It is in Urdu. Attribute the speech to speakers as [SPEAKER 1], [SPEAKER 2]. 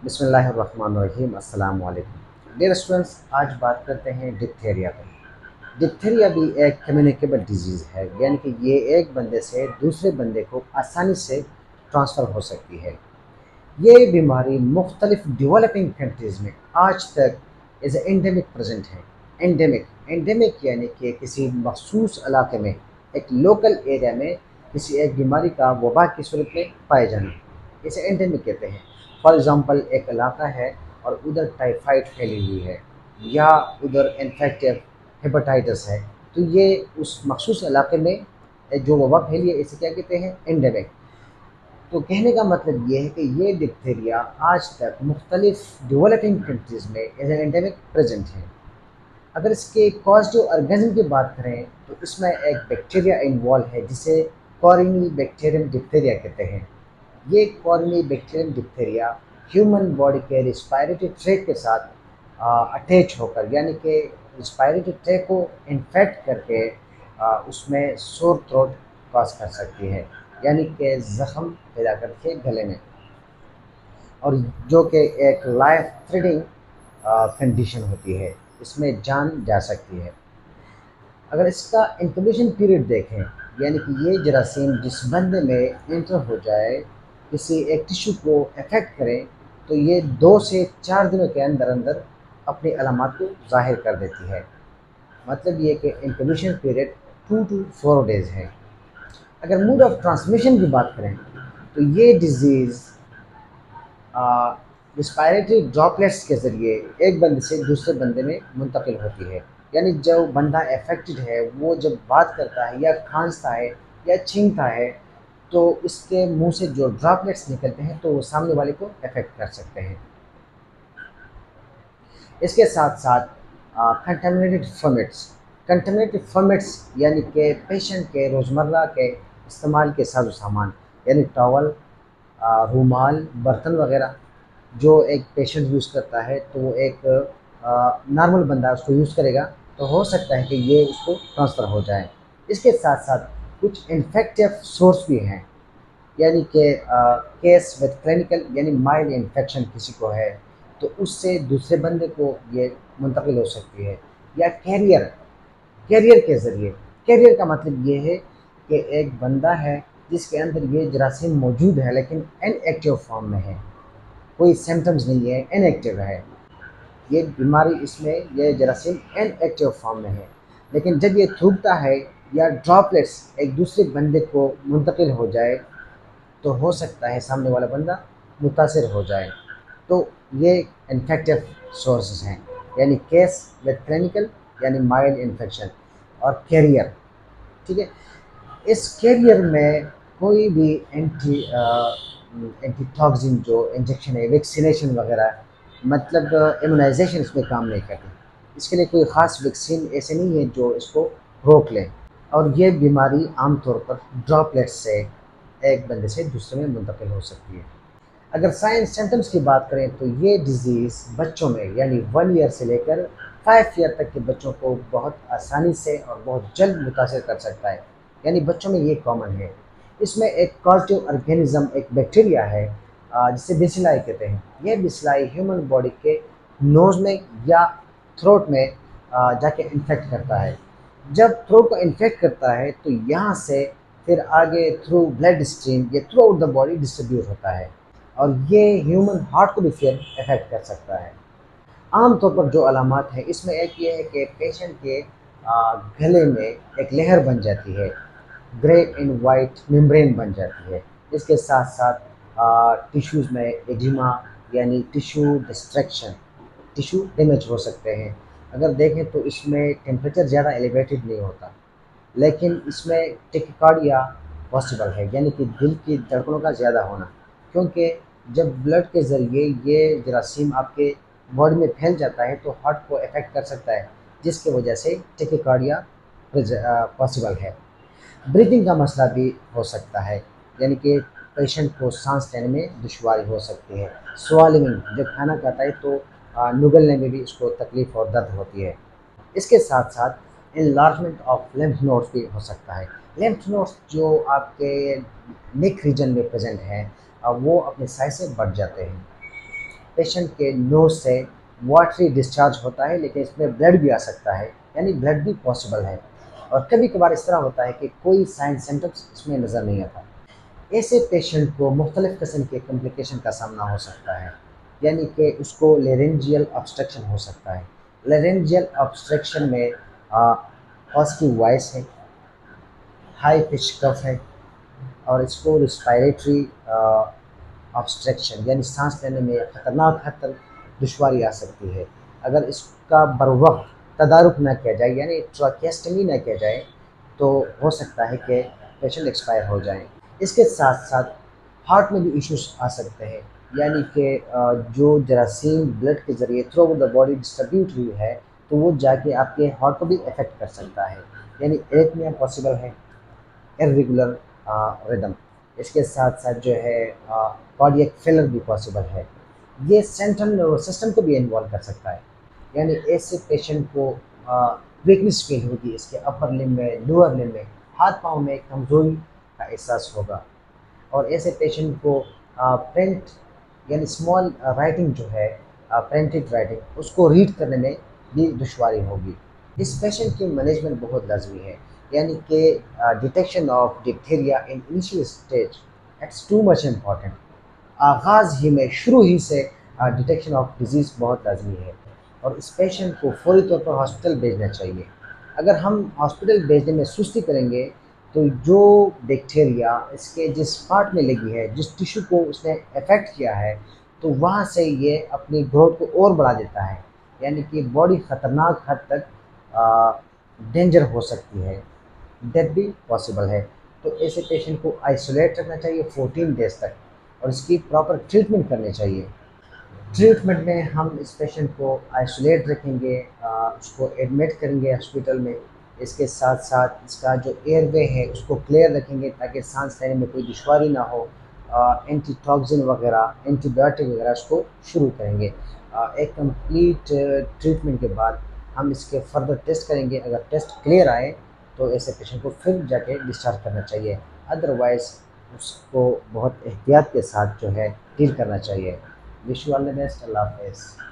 [SPEAKER 1] بسم اللہ الرحمن الرحیم، السلام علیکم ڈیئر اسٹوڈنٹس۔ آج بات کرتے ہیں ڈپتھیریا پہ۔ ڈپتھیریا بھی ایک کمیونیکیبل ڈیزیز ہے، یعنی کہ یہ ایک بندے سے دوسرے بندے کو آسانی سے ٹرانسفر ہو سکتی ہے۔ یہ بیماری مختلف ڈیولپنگ کنٹریز میں آج تک ایز اے انڈیمک پریزنٹ ہے۔ انڈیمک یعنی کہ کسی مخصوص علاقے میں، ایک لوکل ایریا میں کسی ایک بیماری کا وبا کی صورت میں پائے جانا، اسے انڈیمک کہتے ہیں۔ فار ایگزامپل، ایک علاقہ ہے اور ادھر ٹائیفائڈ پھیلی ہوئی ہے یا ادھر انفیکٹیو ہیپاٹائٹس ہے، تو یہ اس مخصوص علاقے میں جو وبا پھیلی ہے اسے کیا کہتے ہیں؟ انڈیمک۔ تو کہنے کا مطلب یہ ہے کہ یہ ڈپتھیریا آج تک مختلف ڈیولپنگ کنٹریز میں ایز این انڈیمک پریزنٹ ہے۔ اگر اس کے کازٹیو آرگنزم کی بات کریں تو اس میں ایک بیکٹیریا انوالو ہے جسے کورینی بیکٹیریم ڈپتھیریا کہتے ہیں۔ یہ کورینی بیکٹیریم ڈپتھیریا ہیومن باڈی کے ریسپائریٹری ٹریک کے ساتھ اٹیچ ہو کر، یعنی کہ ریسپائریٹری ٹریک کو انفیکٹ کر کے اس میں سور تھروٹ کاز کر سکتی ہے، یعنی کہ زخم پیدا کرتی ہے گلے میں، اور جو کہ ایک لائف تھریٹنگ کنڈیشن ہوتی ہے، اس میں جان جا سکتی ہے۔ اگر اس کا انکوبیشن پیریڈ دیکھیں، یعنی کہ یہ جراثیم جس بندے میں انٹر ہو جائے، کسی ایک ٹیشو کو افیکٹ کریں، تو یہ 2 سے 4 دنوں کے اندر اندر اپنی علامات کو ظاہر کر دیتی ہے۔ مطلب یہ کہ انکوبیشن پیریڈ 2 to 4 days ہے۔ اگر موڈ آف ٹرانسمیشن کی بات کریں تو یہ ڈیزیز رسپائریٹری ڈراپلیٹس کے ذریعے ایک بندے سے دوسرے بندے میں منتقل ہوتی ہے، یعنی جو بندہ افیکٹڈ ہے وہ جب بات کرتا ہے یا کھانستا ہے یا چھینکتا ہے تو اس کے منہ سے جو ڈراپلیٹس نکلتے ہیں تو وہ سامنے والے کو افیکٹ کر سکتے ہیں۔ اس کے ساتھ ساتھ کنٹامنیٹڈ فومیٹس یعنی کہ پیشنٹ کے روزمرہ کے استعمال کے ساز و سامان، یعنی ٹاول، رومال، برتن وغیرہ جو ایک پیشنٹ یوز کرتا ہے تو وہ ایک نارمل بندہ اس کو یوز کرے گا تو ہو سکتا ہے کہ یہ اس کو ٹرانسفر ہو جائے۔ اس کے ساتھ ساتھ کچھ انفیکٹیو سورس بھی ہیں، یعنی کہ کیس وتھ کلینکل یعنی مائلڈ انفیکشن کسی کو ہے تو اس سے دوسرے بندے کو یہ منتقل ہو سکتی ہے، یا کیریئر کے ذریعے۔ کیریئر کا مطلب یہ ہے کہ ایک بندہ ہے جس کے اندر یہ جراثیم موجود ہے لیکن ان ایکٹیو فارم میں ہے، کوئی سمٹمز نہیں ہے، ان ایکٹیو ہے یہ بیماری، اس میں یہ جراثیم ان ایکٹیو فارم میں ہے، لیکن جب یہ تھوکتا ہے یا ڈراپلیٹس ایک دوسرے بندے کو منتقل ہو جائے تو ہو سکتا ہے سامنے والا بندہ متاثر ہو جائے۔ تو یہ انفیکٹیو سورسز ہیں، یعنی کیس وتھ کلینکل یعنی مائلڈ انفیکشن، اور کیریئر، ٹھیک ہے۔ اس کیریئر میں کوئی بھی اینٹی ٹاکسن جو انجیکشن ہے، ویکسینیشن وغیرہ، مطلب ایمونائزیشن اس میں کام نہیں کرتی۔ اس کے لیے کوئی خاص ویکسین ایسے نہیں ہے جو اس کو روک لیں، اور یہ بیماری عام طور پر ڈراپلیٹ سے ایک بندے سے دوسرے میں منتقل ہو سکتی ہے۔ اگر سائنس سمٹمز کی بات کریں تو یہ ڈیزیز بچوں میں، یعنی 1 year سے لے کر 5 year تک کے بچوں کو بہت آسانی سے اور بہت جلد متاثر کر سکتا ہے، یعنی بچوں میں یہ کامن ہے۔ اس میں ایک کازٹیو آرگینزم، ایک بیکٹیریا ہے جسے بیسیلائی کہتے ہیں۔ یہ بیسیلائی ہیومن باڈی کے نوز میں یا تھروٹ میں جا کے انفیکٹ کرتا ہے۔ جب تھروٹ کو انفیکٹ کرتا ہے تو یہاں سے پھر آگے تھرو بلڈ اسٹریم یہ through out the body distribute ہوتا ہے، اور یہ ہیومن ہارٹ کو بھی پھر افیکٹ کر سکتا ہے۔ عام طور پر جو علامات ہیں اس میں ایک یہ ہے کہ پیشنٹ کے گلے میں ایک لہر بن جاتی ہے، گرے اینڈ وائٹ ممبرین بن جاتی ہے۔ اس کے ساتھ ساتھ ٹیشوز میں ایڈیما یعنی ٹیشو ڈسٹریکشن، ٹیشو ڈیمیج ہو سکتے ہیں۔ اگر دیکھیں تو اس میں ٹیمپریچر زیادہ ایلیویٹڈ نہیں ہوتا، لیکن اس میں ٹیکیکارڈیا پاسبل ہے، یعنی کہ دل کی دھڑکنوں کا زیادہ ہونا، کیونکہ جب بلڈ کے ذریعے یہ جراثیم آپ کے باڈی میں پھیل جاتا ہے تو ہارٹ کو افیکٹ کر سکتا ہے، جس کی وجہ سے ٹیکیکارڈیا پاسبل ہے۔ بریتھنگ کا مسئلہ بھی ہو سکتا ہے، یعنی کہ پیشنٹ کو سانس لینے میں دشواری ہو سکتی ہے۔ سوالونگ، جب کھانا کھاتا ہے تو نگلنے میں بھی اس کو تکلیف اور درد ہوتی ہے۔ اس کے ساتھ ساتھ انلارجمنٹ آف لیمف نوڈس بھی ہو سکتا ہے۔ لیمف نوڈس جو آپ کے نیک ریجن میں پریزنٹ ہیں وہ اپنے سائز سے بڑھ جاتے ہیں۔ پیشنٹ کے نوز سے واٹری ڈسچارج ہوتا ہے، لیکن اس میں بلڈ بھی آ سکتا ہے، یعنی بلڈ بھی پاسبل ہے۔ اور کبھی کبھار اس طرح ہوتا ہے کہ کوئی سائن سمٹمس اس میں نظر نہیں آتا۔ ایسے پیشنٹ کو مختلف قسم کے کمپلیکیشن کا سامنا ہو سکتا ہے، یعنی کہ اس کو لیرنجیل obstruction ہو سکتا ہے۔ لیرنجیل obstruction میں ہاسکی وائس ہے، ہائی پچ کف ہے، اور اس کو رسپائریٹری obstruction یعنی سانس لینے میں خطرناک حد تک دشواری آ سکتی ہے۔ اگر اس کا بروقت تدارک نہ کیا جائے، یعنی ٹراکیسٹمی نہ کیا جائے، تو ہو سکتا ہے کہ پیشنٹ ایکسپائر ہو جائیں۔ اس کے ساتھ ساتھ ہارٹ میں بھی ایشوز آ سکتے ہیں، یعنی کہ جو جراثیم بلڈ کے ذریعے through out the body distribute ہوئی ہے، تو وہ جا کے آپ کے ہارٹ کو بھی افیکٹ کر سکتا ہے، یعنی ایرتھمیا پاسبل ہے، irregular ردم۔ اس کے ساتھ ساتھ جو ہے کارڈیک فیلر بھی پاسبل ہے۔ یہ سینٹرل نروس سسٹم کو بھی انوالو کر سکتا ہے، یعنی ایسے پیشنٹ کو ویکنس فیل ہوگی، اس کے اپر لم میں، لوور لم میں، ہاتھ پاؤں میں کمزوری کا احساس ہوگا۔ اور ایسے پیشنٹ کو پرنٹ یعنی اسمال رائٹنگ جو ہے، پرنٹڈ رائٹنگ، اس کو ریڈ کرنے میں بھی دشواری ہوگی۔ اس پیشنٹ کی مینجمنٹ بہت لازمی ہے، یعنی کہ detection of diphtheria in initial stage it's too much important. آغاز ہی میں، شروع ہی سے ڈیٹیکشن آف ڈیزیز بہت لازمی ہے، اور اس پیشنٹ کو فوری طور پر ہاسپٹل بھیجنا چاہیے۔ اگر ہم ہاسپٹل بھیجنے میں سستی کریں گے تو جو بیکٹیریا اس کے جس پارٹ میں لگی ہے، جس ٹیشو کو اس نے افیکٹ کیا ہے، تو وہاں سے یہ اپنی گروتھ کو اور بڑھا دیتا ہے، یعنی کہ باڈی خطرناک حد تک ڈینجر ہو سکتی ہے، ڈیتھ بھی پاسبل ہے۔ تو ایسے پیشنٹ کو آئسولیٹ رکھنا چاہیے 14 ڈیز تک، اور اس کی پراپر ٹریٹمنٹ کرنی چاہیے۔ ٹریٹمنٹ میں ہم اس پیشنٹ کو آئسولیٹ رکھیں گے، اس کو ایڈمٹ کریں گے ہاسپٹل میں۔ اس کے ساتھ ساتھ اس کا جو ایئر وے ہے اس کو کلیئر رکھیں گے تاکہ سانس لینے میں کوئی دشواری نہ ہو۔ اینٹی ٹاکسن وغیرہ، اینٹی بایوٹک وغیرہ اس کو شروع کریں گے۔ ایک کمپلیٹ ٹریٹمنٹ کے بعد ہم اس کے فردر ٹیسٹ کریں گے۔ اگر ٹیسٹ کلیئر آئے تو ایسے پیشنٹ کو پھر جا کے ڈسچارج کرنا چاہیے، ادروائز اس کو بہت احتیاط کے ساتھ جو ہے ڈیل کرنا چاہیے۔ Wish you all the best. اللہ حافظ۔